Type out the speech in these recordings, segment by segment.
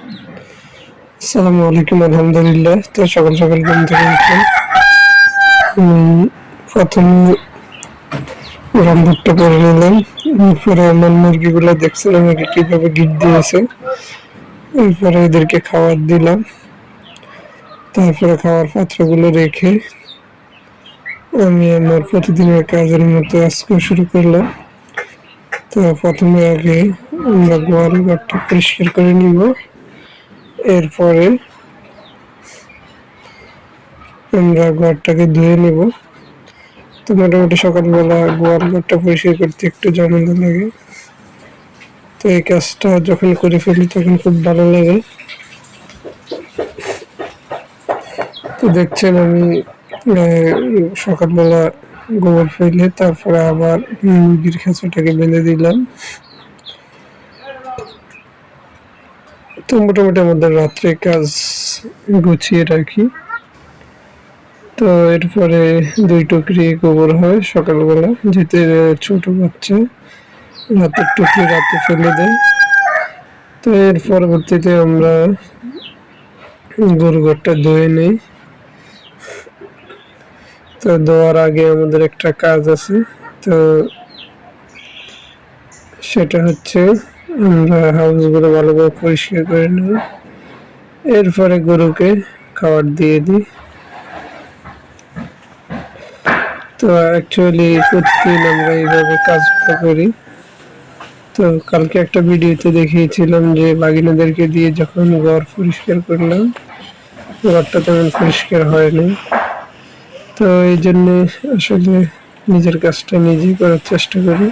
আসসালামু আলাইকুম। আলহামদুলিল্লাহ। তো সকাল সকাল ঘুম থেকে উঠলাম। প্রথমে রামধূপটা করে নিলাম। এরপরে আমার মুরগিগুলো দেখছিলাম আগে কিভাবে গিট দিয়েছে। এরপরে এদেরকে খাবার দিলাম। তারপরে খাওয়ার পাত্রগুলো রেখে আমি আমার প্রতিদিনের কাজের মতো আজকে শুরু করলাম। তো প্রথমে আগে আমরা গোয়াল ঘরটা পরিষ্কার করে নিব। এরপরে আমরা ঘরটাকে ধুয়ে নেব। তো মোটামুটি সকালবেলা গোয়াল ঘরটা পরিষ্কার করতে একটু ঝামেলা লাগে। তো এই কাজটা যখন করে ফেলি তখন খুব ভালো লাগে। তো দেখছেন আমি সকালবেলা গোবর ফেলে তারপরে আবার মুরগির খাঁচাটাকে বেঁধে দিলাম। তো মোটামুটি আমাদের রাত্রে কাজ গুছিয়ে রাখি। তো এরপরে 2 টুকরি গোবর হয় সকালবেলা, যেতে ছোট বাচ্চা রাতের টুকরি রাতে ফেলে দেয়। তো এর পরবর্তীতে আমরা গরু ঘরটা ধুয়ে নিই। তো ধোয়ার আগে আমাদের একটা কাজ আছে। তো সেটা হচ্ছে আমরা হাউসগুলো ভালোভাবে পরিষ্কার করে নিই। এরপরে গরুকে খাবার দিয়ে দিই। তো অ্যাকচুয়ালি প্রতিদিন আমরা এইভাবে কাজগুলো করি। তো কালকে একটা ভিডিওতে দেখিয়েছিলাম যে বাগিনাদেরকে দিয়ে যখন ঘর পরিষ্কার করলাম, ঘরটা তেমন পরিষ্কার হয়নি। তো এই জন্যে আসলে নিজের কাজটা নিজেই করার চেষ্টা করি।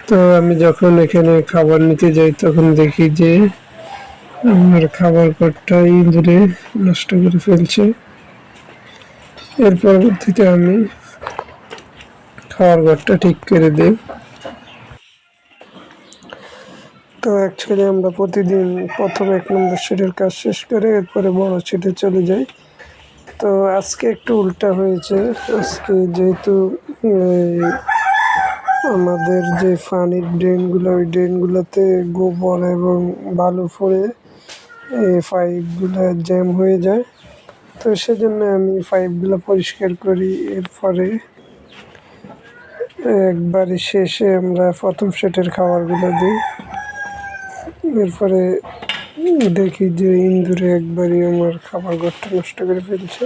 তো আমি যখন এখানে খাবার নিতে যাই তখন দেখি যে আমার খাবার ঘরটা ইঁদুরে নষ্ট করে ফেলছে। এর পরবর্তীতে আমি খাওয়ার ঘরটা ঠিক করে দিই। তো অ্যাকচুয়ালি আমরা প্রতিদিন প্রথম 1 নম্বর শেডের কাজ শেষ করে এরপরে বড় শেডে চলে যাই। তো আজকে একটু উল্টা হয়েছে। আজকে যেহেতু আমাদের যে পানির ড্রেনগুলো, ওই ড্রেনগুলোতে গোবর এবং বালু পড়ে পাইপগুলো জ্যাম হয়ে যায়। তো সেজন্য আমি পাইপগুলো পরিষ্কার করি। এরপরে একবারে শেষে আমরা প্রথম সেটের খাবারগুলো দিই। এরপরে দেখি যে ইঁদুরে একবারই আমার খাবার ঘরটা নষ্ট করে ফেলছে।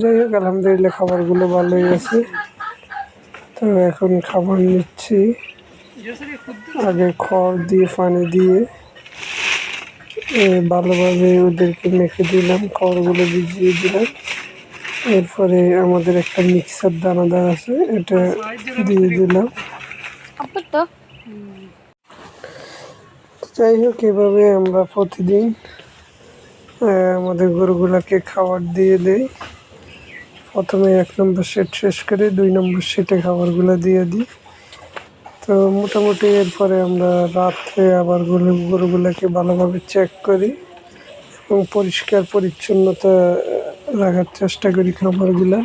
যাই হোক, আলহামদুলিল্লাহ খাবারগুলো ভালোই আছে। তো এখন খাবার নিচ্ছি। আগে খড় দিয়ে পানি দিয়ে ভালোভাবে ওদেরকে মেখে দিলাম, খড়গুলো ভিজিয়ে দিলাম। এরপরে আমাদের একটা মিক্সার দানাদার আছে, এটা দিয়ে দিলাম। যাই হোক, এভাবে আমরা প্রতিদিন আমাদের গরুগুলাকে খাবার দিয়ে দেই। প্রথমে 1 নম্বর সেট শেষ করে 2 নম্বর সেটে খাবারগুলো দিয়ে দিই। তো মোটামুটি এরপরে আমরা রাত্রে আবার গরুগুলোকে ভালোভাবে চেক করি এবং পরিষ্কার পরিচ্ছন্নতা রাখার চেষ্টা করি খামারগুলো।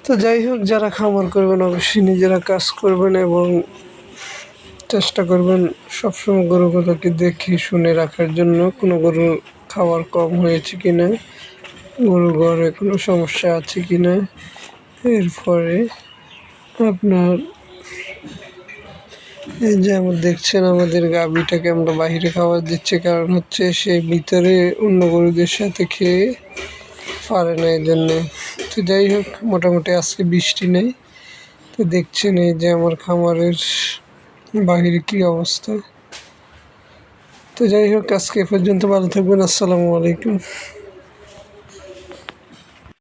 তো যাই হোক, যারা খামার করবেন অবশ্যই নিজেরা কাজ করবেন এবং চেষ্টা করবেন সবসময় গরুগুলোকে দেখে শুনে রাখার জন্য, কোনো গরুর খাবার কম হয়েছে কিনা, গরুর ঘরে কোনো সমস্যা আছে কিনা। এরপরে আপনার এই যে দেখছেন আমাদের গাভীটাকে আমরা বাইরে খাবার দিচ্ছি, কারণ হচ্ছে সে ভিতরে অন্য গরুদের সাথে খেয়ে পারে না, এই জন্যে। তো যাই হোক, মোটামুটি আজকে বৃষ্টি নেই। তো দেখছেন এই যে আমার খামারের বাহিরে কি অবস্থা। তো যাই হোক, আজকে এ পর্যন্ত। ভালো থাকবেন। আসসালামু আলাইকুম।